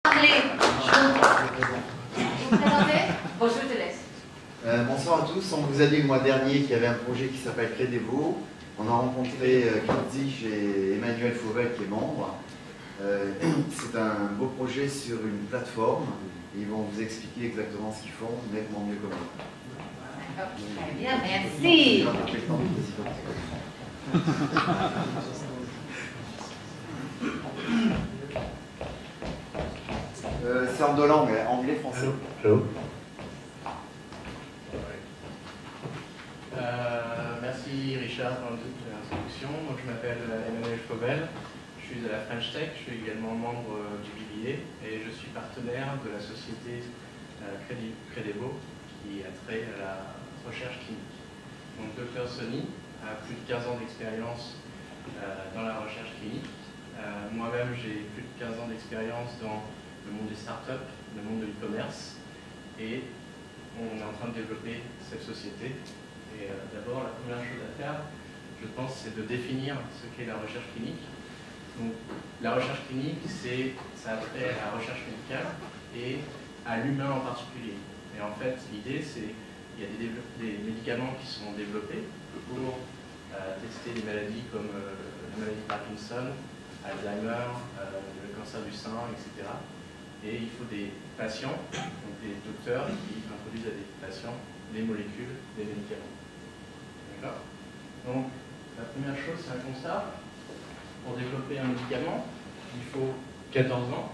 Allez, vous présentez? Bon, je te laisse. Bonsoir à tous. On vous a dit le mois dernier qu'il y avait un projet qui s'appelle Crédevo. On a rencontré Kirdzich et Emmanuel Fauvel qui est membre. C'est un beau projet sur une plateforme. Ils vont vous expliquer exactement ce qu'ils font, nettement mieux que moi. Très bien, merci. C'est en deux langues, anglais, français. Hello. Merci Richard pour toute l'introduction. Donc, je m'appelle Emmanuel Fauvel, je suis à la French Tech, je suis également membre du BBA et je suis partenaire de la société Crédevo qui a trait à la recherche clinique. Donc Dr Sony a plus de 15 ans d'expérience dans la recherche clinique. Moi-même j'ai plus de 15 ans d'expérience dans le monde des startups, le monde de l'e-commerce et on est en train de développer cette société. Et d'abord, la première chose à faire, je pense, c'est de définir ce qu'est la recherche clinique. Donc, la recherche clinique, ça a trait à la recherche médicale et à l'humain en particulier. Et en fait, l'idée, c'est qu'il y a des médicaments qui sont développés pour tester des maladies comme la maladie de Parkinson, Alzheimer, le cancer du sein, etc. Et il faut des patients, donc des docteurs qui introduisent à des patients des molécules, des médicaments. D'accord ? Donc, la première chose, c'est un constat. Pour développer un médicament, il faut 14 ans.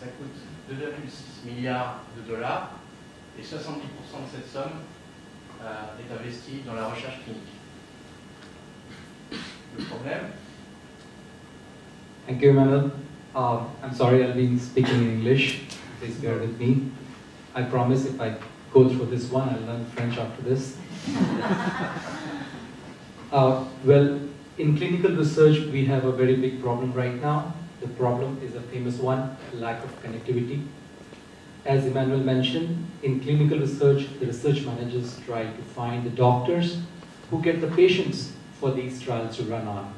Ça coûte 2,6 milliards de dollars et 70% de cette somme est investie dans la recherche clinique. Le problème. Thank you, Emmanuel. I'm sorry, I'll be speaking in English. Please bear with me. I promise if I go through this one, I'll learn French after this. Well, in clinical research, we have a very big problem right now. The problem is a famous one, lack of connectivity. As Emmanuel mentioned, in clinical research, the research managers try to find the doctors who get the patients for these trials to run on.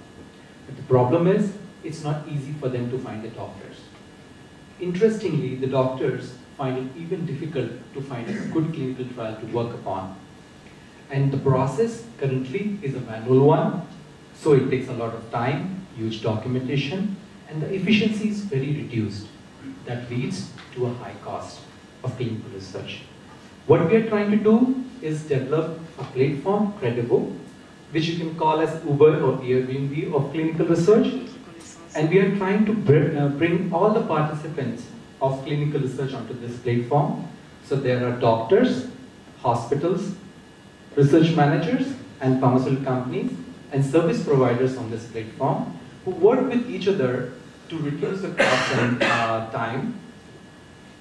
But the problem is, it's not easy for them to find the doctors. Interestingly, the doctors find it even difficult to find a good clinical trial to work upon. And the process currently is a manual one, so it takes a lot of time, huge documentation, and the efficiency is very reduced. That leads to a high cost of clinical research. What we are trying to do is develop a platform, Crédevo, which you can call as Uber or Airbnb of clinical research. And we are trying to bring all the participants of clinical research onto this platform. So there are doctors, hospitals, research managers, and pharmaceutical companies, and service providers on this platform who work with each other to reduce the cost and time.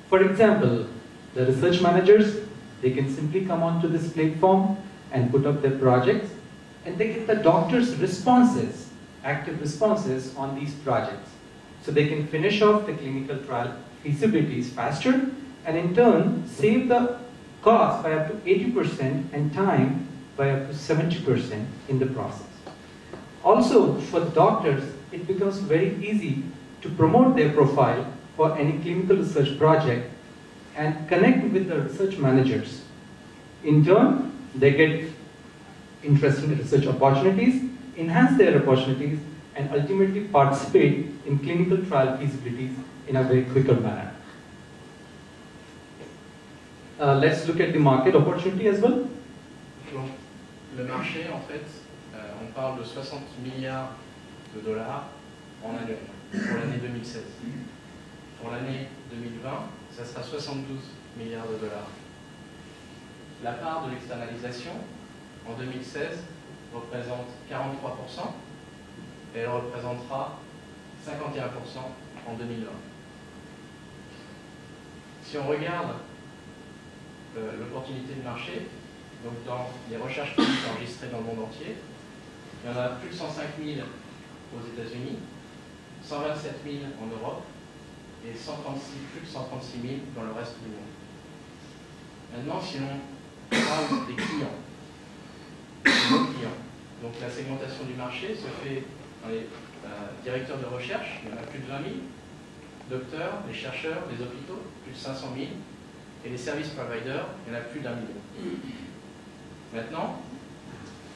For example, the research managers, they can simply come onto this platform and put up their projects, and they get the doctors' responses, active responses on these projects. So they can finish off the clinical trial feasibilities faster, and in turn, save the cost by up to 80% and time by up to 70% in the process. Also, for the doctors, it becomes very easy to promote their profile for any clinical research project and connect with the research managers. In turn, they get interesting research opportunities, enhance their opportunities, and ultimately participate in clinical trial feasibilities in a very quicker manner. Let's look at the market opportunity as well. Donc, le marché, en fait, on parle de 60 milliards de dollars en annuel pour l'année 2016. Pour l'année 2020, ça sera 72 milliards de dollars. La part de l'externalisation en 2016 représente 43% et elle représentera 51% en 2020. Si on regarde l'opportunité de marché, donc dans les recherches cliniques enregistrées dans le monde entier, il y en a plus de 105 000 aux États-Unis, 127 000 en Europe et plus de 136 000 dans le reste du monde. Maintenant, si on parle des clients, donc la segmentation du marché se fait dans les directeurs de recherche, il y en a plus de 20 000, docteurs, les chercheurs, les hôpitaux, plus de 500 000, et les service providers, il y en a plus d'1 million. Maintenant,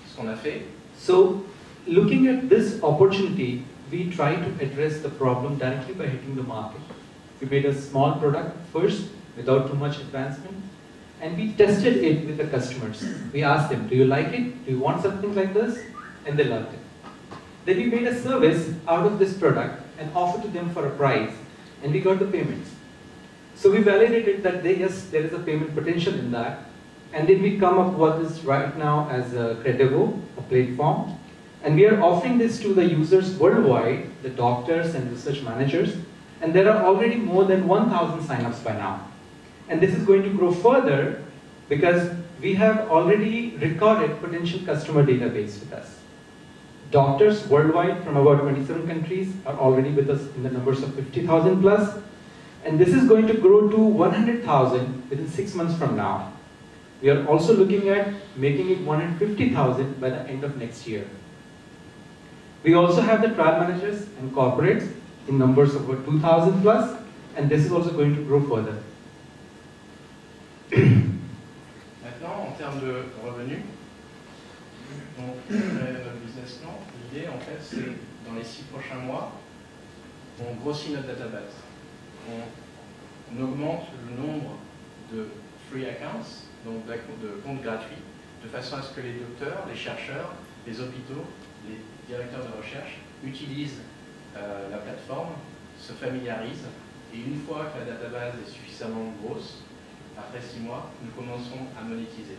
ce qu'on a fait, So, looking at this opportunity, we try to address the problem directly by hitting the market. We made a small product first, without too much advancement, and we tested it with the customers. We asked them, do you like it? Do you want something like this? And they loved it. Then we made a service out of this product and offered to them for a price, and we got the payments. So we validated that yes, there is a payment potential in that, and then we come up with this right now as a Credevo, a platform, and we are offering this to the users worldwide, the doctors and research managers, and there are already more than 1,000 signups by now. And this is going to grow further because we have already recorded potential customer database with us. Doctors worldwide from about 27 countries are already with us in the numbers of 50,000 plus, and this is going to grow to 100,000 within 6 months from now. We are also looking at making it 150,000 by the end of next year. We also have the trial managers and corporates in numbers of about 2,000 plus, and this is also going to grow further. maintenant, en termes de revenus, donc, notre business plan, l'idée en fait, c'est dans les 6 prochains mois, on grossit notre database. On augmente le nombre de free accounts, donc de comptes gratuits, de façon à ce que les docteurs, les chercheurs, les hôpitaux, les directeurs de recherche utilisent la plateforme, se familiarisent, et une fois que la database est suffisamment grosse, après 6 mois, nous commençons à monétiser.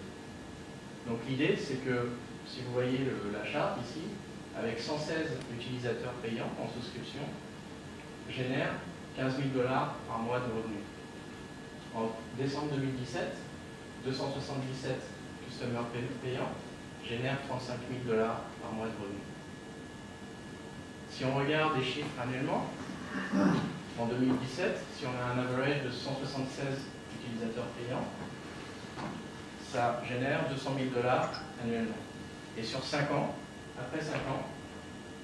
Donc l'idée, c'est que, si vous voyez la charte ici, avec 116 utilisateurs payants en souscription, génère 15 000 $ par mois de revenus. En décembre 2017, 277 customers payants génèrent 35 000 $ par mois de revenus. Si on regarde les chiffres annuellement, en 2017, si on a un average de 176 utilisateurs payants, ça génère 200 000 $ annuellement. Et sur 5 ans, après 5 ans,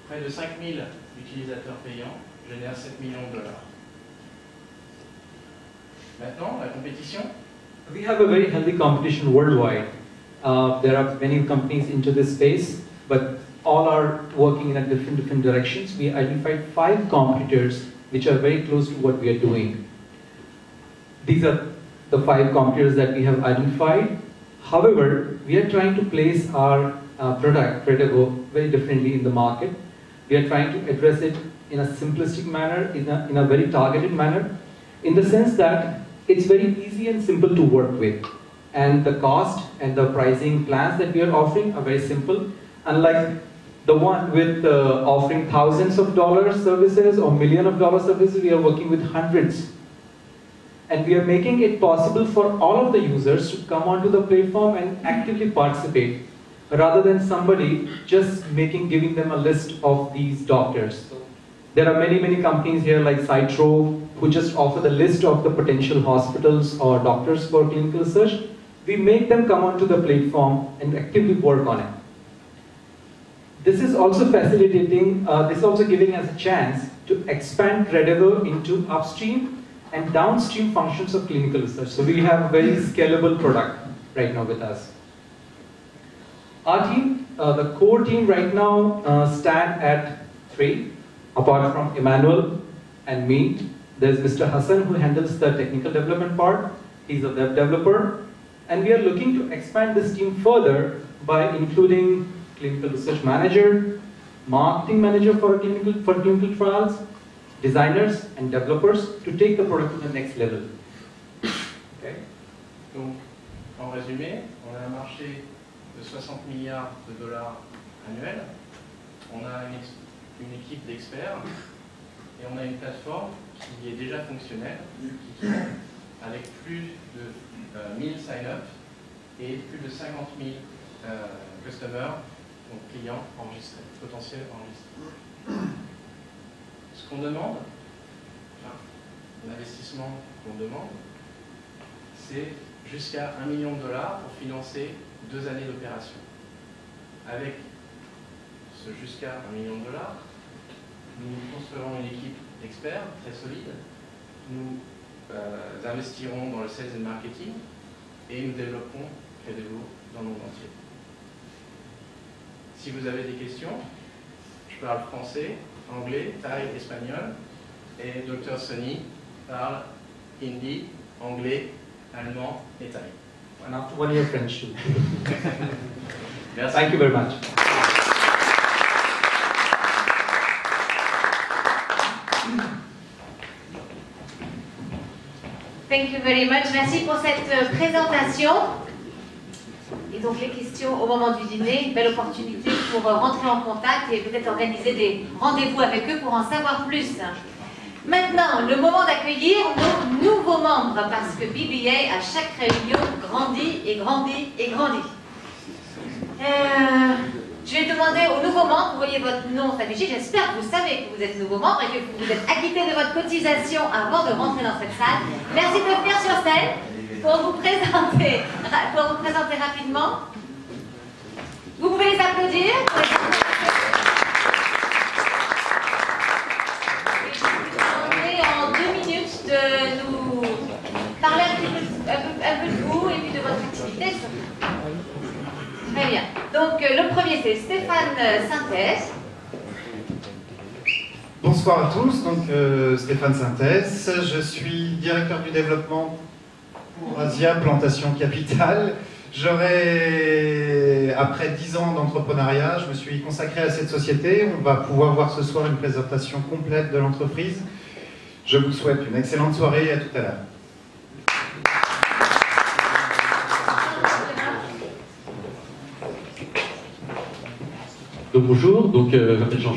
près de 5 000 utilisateurs payants génèrent 7 millions $. Maintenant, la compétition. We have a very healthy competition worldwide. There are many companies into this space, but all are working in a different directions. We identified 5 competitors which are very close to what we are doing. These are the 5 competitors that we have identified. However, we are trying to place our product, Credevo, very differently in the market. We are trying to address it in a simplistic manner, in a very targeted manner, in the sense that it's very easy and simple to work with. And the cost and the pricing plans that we are offering are very simple. Unlike the one with offering thousands of dollars services or millions of dollars services, we are working with hundreds. And we are making it possible for all of the users to come onto the platform and actively participate, rather than somebody just giving them a list of these doctors. There are many companies here like Cytro who just offer the list of the potential hospitals or doctors for clinical research. We make them come onto the platform and actively work on it. This is also facilitating, this is also giving us a chance to expand Credevo into upstream and downstream functions of clinical research. So we have a very scalable product right now with us. Our team, the core team right now stand at 3, apart from Emmanuel and me. There's Mr. Hassan who handles the technical development part. He's a web developer. And we are looking to expand this team further by including clinical research manager, marketing manager for clinical trials, designers and developers to take the product to the next level. Okay. Donc, en résumé, on a un marché de 60 milliards de $ annuels, on a une équipe d'experts et on a une plateforme qui est déjà fonctionnelle, avec plus de 1000 sign-ups et plus de 50 000 customers, donc clients enregistrés, potentiels enregistrés. Ce qu'on demande, enfin, l'investissement qu'on demande, c'est jusqu'à 1 million $ pour financer 2 années d'opération. Avec ce jusqu'à 1 million $, nous construirons une équipe d'experts très solide nous investirons dans le sales et le marketing et nous développerons Credevo dans le monde entier. Si vous avez des questions, je parle français, anglais, thaï, espagnol, et Dr Sonny parle hindi, anglais, allemand et thaï. And after 1 year French too. Merci. Thank you very much. Thank you very much. Merci pour cette présentation. Et donc les questions au moment du dîner, belle opportunité pour rentrer en contact et peut-être organiser des rendez-vous avec eux pour en savoir plus. Maintenant, le moment d'accueillir nos nouveaux membres parce que BBA à chaque réunion grandit et grandit et grandit. Je vais demander aux nouveaux membres, vous voyez votre nom s'afficher, j'espère que vous savez que vous êtes nouveau membre et que vous vous êtes acquitté de votre cotisation avant de rentrer dans cette salle. Merci de venir sur scène pour vous présenter rapidement. Vous pouvez les applaudir. Et je vais vous demander en 2 minutes de nous parler un peu de vous et puis de votre activité surtout. Très bien. Donc le premier c'est Stéphane Synthèse. Bonsoir à tous, donc Stéphane Synthèse, je suis directeur du développement pour Asia Plantation Capital. Après 10 ans d'entrepreneuriat, je me suis consacré à cette société. On va pouvoir voir ce soir une présentation complète de l'entreprise. Je vous souhaite une excellente soirée et à tout à l'heure. Donc bonjour, je m'appelle Jean-Jacques.